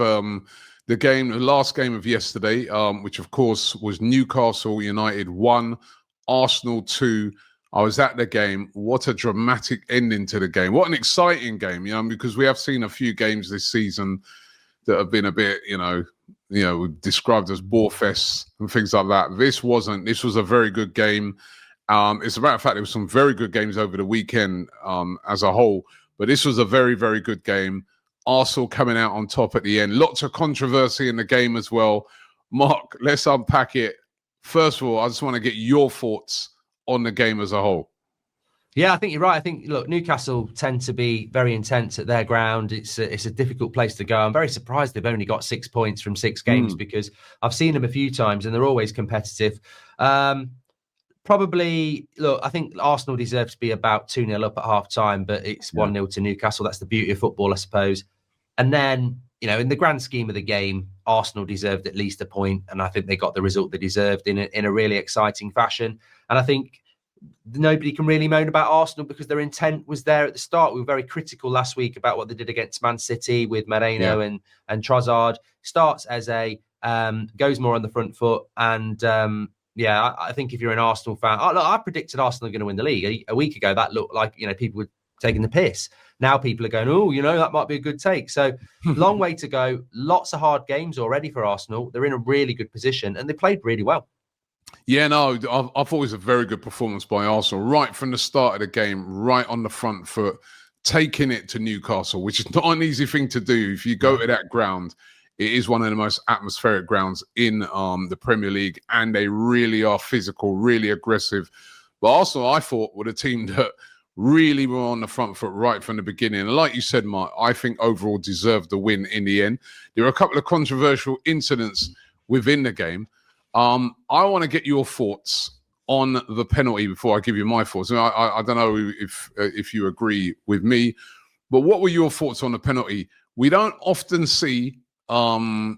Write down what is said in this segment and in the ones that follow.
the last game of yesterday, which of course was Newcastle United 1, Arsenal 2. I was at the game. What a dramatic ending to the game. What an exciting game, because we have seen a few games this season that have been a bit, described as bore fests and things like that. This wasn't. This was a very good game. As a matter of fact, there were some very good games over the weekend as a whole, but this was a very, very good game. Arsenal coming out on top at the end. Lots of controversy in the game as well. Mark, let's unpack it. First of all, I just want to get your thoughts on the game as a whole. Yeah, I think you're right. I think, look, Newcastle tend to be very intense at their ground. It's a difficult place to go. I'm very surprised they've only got 6 points from 6 games because I've seen them a few times and they're always competitive. Probably, look, I think Arsenal deserve to be about 2-0 up at half-time, but it's 1-0 to Newcastle. That's the beauty of football, I suppose. And then, in the grand scheme of the game, Arsenal deserved at least a point, and I think they got the result they deserved in a really exciting fashion. And I think nobody can really moan about Arsenal because their intent was there at the start. We were very critical last week about what they did against Man City with Moreno and Trossard. Starts as goes more on the front foot. And I think if you're an Arsenal fan, I predicted Arsenal are going to win the league. A week ago, that looked like, people were taking the piss. Now people are going, that might be a good take. So long way to go. Lots of hard games already for Arsenal. They're in a really good position and they played really well. Yeah, no, I thought it was a very good performance by Arsenal right from the start of the game, right on the front foot, taking it to Newcastle, which is not an easy thing to do. If you go to that ground, it is one of the most atmospheric grounds in the Premier League, and they really are physical, really aggressive. But Arsenal, I thought, were a team that really were on the front foot right from the beginning. And like you said, Mark, I think overall deserved the win in the end. There were a couple of controversial incidents within the game. I want to get your thoughts on the penalty before I give you my thoughts. I don't know if you agree with me, but what were your thoughts on the penalty? We don't often see, actually,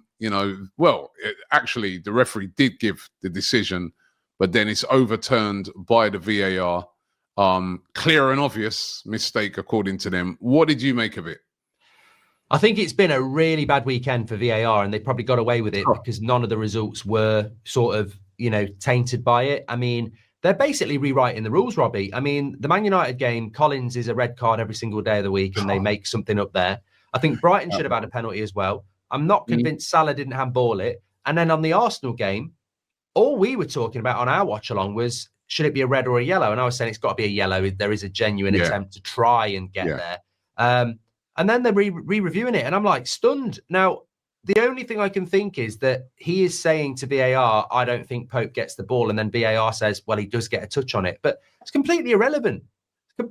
the referee did give the decision, but then it's overturned by the VAR. Clear and obvious mistake, according to them. What did you make of it? I think it's been a really bad weekend for VAR, and they probably got away with it because none of the results were sort of, tainted by it. I mean, they're basically rewriting the rules, Robbie. I mean, the Man United game, Collins is a red card every single day of the week, and they make something up there. I think Brighton should have had a penalty as well. I'm not convinced Salah didn't handball it. And then on the Arsenal game, all we were talking about on our watch along was, should it be a red or a yellow? And I was saying it's got to be a yellow. There is a genuine attempt to try and get there. And then they're re-reviewing it. And I'm like stunned. Now, the only thing I can think is that he is saying to VAR, I don't think Pope gets the ball. And then VAR says, well, he does get a touch on it. But it's completely irrelevant.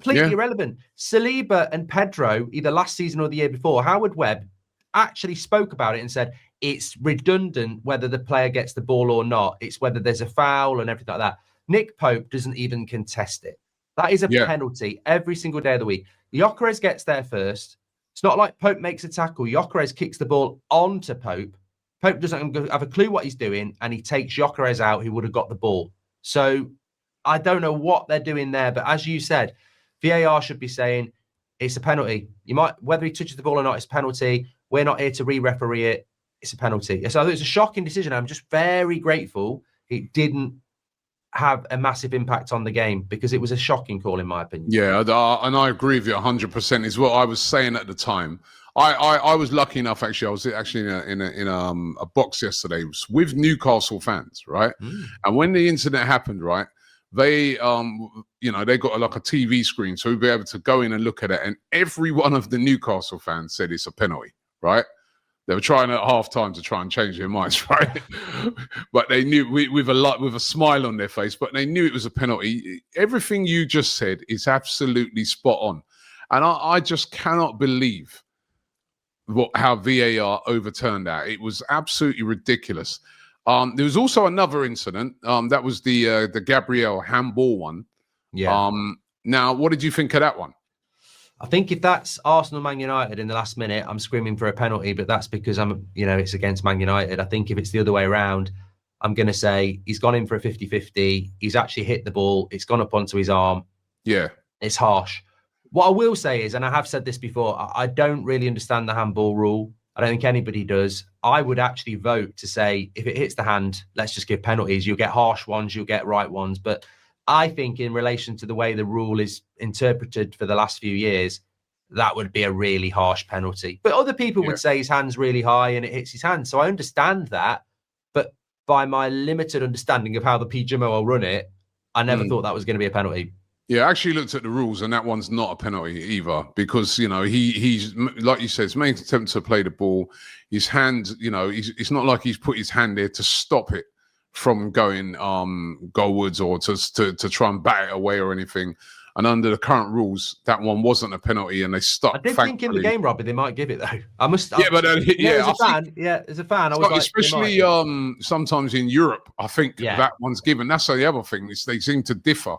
Irrelevant. Saliba and Pedro, either last season or the year before, Howard Webb actually spoke about it and said, it's redundant whether the player gets the ball or not. It's whether there's a foul and everything like that. Nick Pope doesn't even contest it. That is a penalty every single day of the week. Gyökeres gets there first. It's not like Pope makes a tackle. Gyökeres kicks the ball onto Pope. Pope doesn't have a clue what he's doing, and he takes Gyökeres out, who would have got the ball. So I don't know what they're doing there, but as you said, VAR should be saying it's a penalty. Whether he touches the ball or not, it's a penalty. We're not here to re-referee it. It's a penalty. So it's a shocking decision. I'm just very grateful it didn't have a massive impact on the game because it was a shocking call, in my opinion. Yeah, and I agree with you 100%. Is what I was saying at the time. I was lucky enough, actually. I was actually in a box yesterday with Newcastle fans, right? And when the incident happened, right, they they got like a TV screen, so we'd be able to go in and look at it. And every one of the Newcastle fans said it's a penalty, right? They were trying at half-time to try and change their minds, right? But they knew with a smile on their face, but they knew it was a penalty. Everything you just said is absolutely spot on. And I just cannot believe how VAR overturned that. It was absolutely ridiculous. There was also another incident. That was the Gabriel handball one. Yeah. Now, what did you think of that one? I think if that's Arsenal Man United in the last minute, I'm screaming for a penalty, but that's because it's against Man United. I think if it's the other way around, I'm going to say he's gone in for a 50-50. He's actually hit the ball. It's gone up onto his arm. Yeah. It's harsh. What I will say is, and I have said this before, I don't really understand the handball rule. I don't think anybody does. I would actually vote to say, if it hits the hand, let's just give penalties. You'll get harsh ones, you'll get right ones. But I think in relation to the way the rule is interpreted for the last few years, that would be a really harsh penalty. But other people would say his hand's really high and it hits his hand. So I understand that. But by my limited understanding of how the PGMOL run it, I never thought that was going to be a penalty. Yeah, I actually looked at the rules, and that one's not a penalty either, because, you know, he's like you said, his main attempt to play the ball, his hand, you know, it's not like he's put his hand there to stop it from going goalwards or to try and bat it away or anything. And under the current rules, that one wasn't a penalty, and they stopped. I did think in the game, Robbie, they might give it though. As a fan, I was like, especially sometimes in Europe, I think that one's given. That's the other thing, is they seem to differ.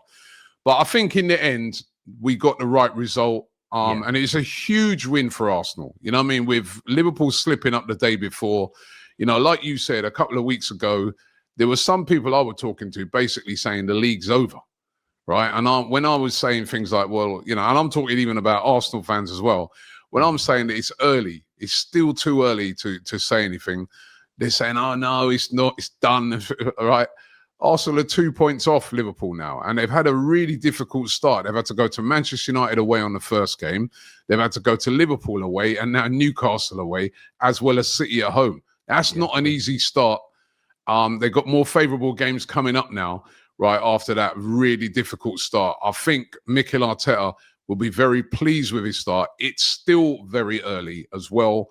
But I think in the end, we got the right result. And it's a huge win for Arsenal. You know what I mean? With Liverpool slipping up the day before, you know, like you said, a couple of weeks ago, there were some people I was talking to basically saying the league's over, right? And when I was saying things like, well, you know, and I'm talking even about Arsenal fans as well, when I'm saying that it's early, it's still too early to say anything, they're saying, oh, no, it's not, it's done, right? Arsenal are 2 points off Liverpool now, and they've had a really difficult start. They've had to go to Manchester United away on the first game. They've had to go to Liverpool away and now Newcastle away, as well as City at home. That's not an easy start. They've got more favourable games coming up now, right, after that really difficult start. I think Mikel Arteta will be very pleased with his start. It's still very early as well,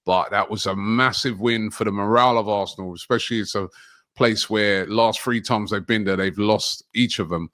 but that was a massive win for the morale of Arsenal, especially it's a place where last 3 times they've been there, they've lost each of them.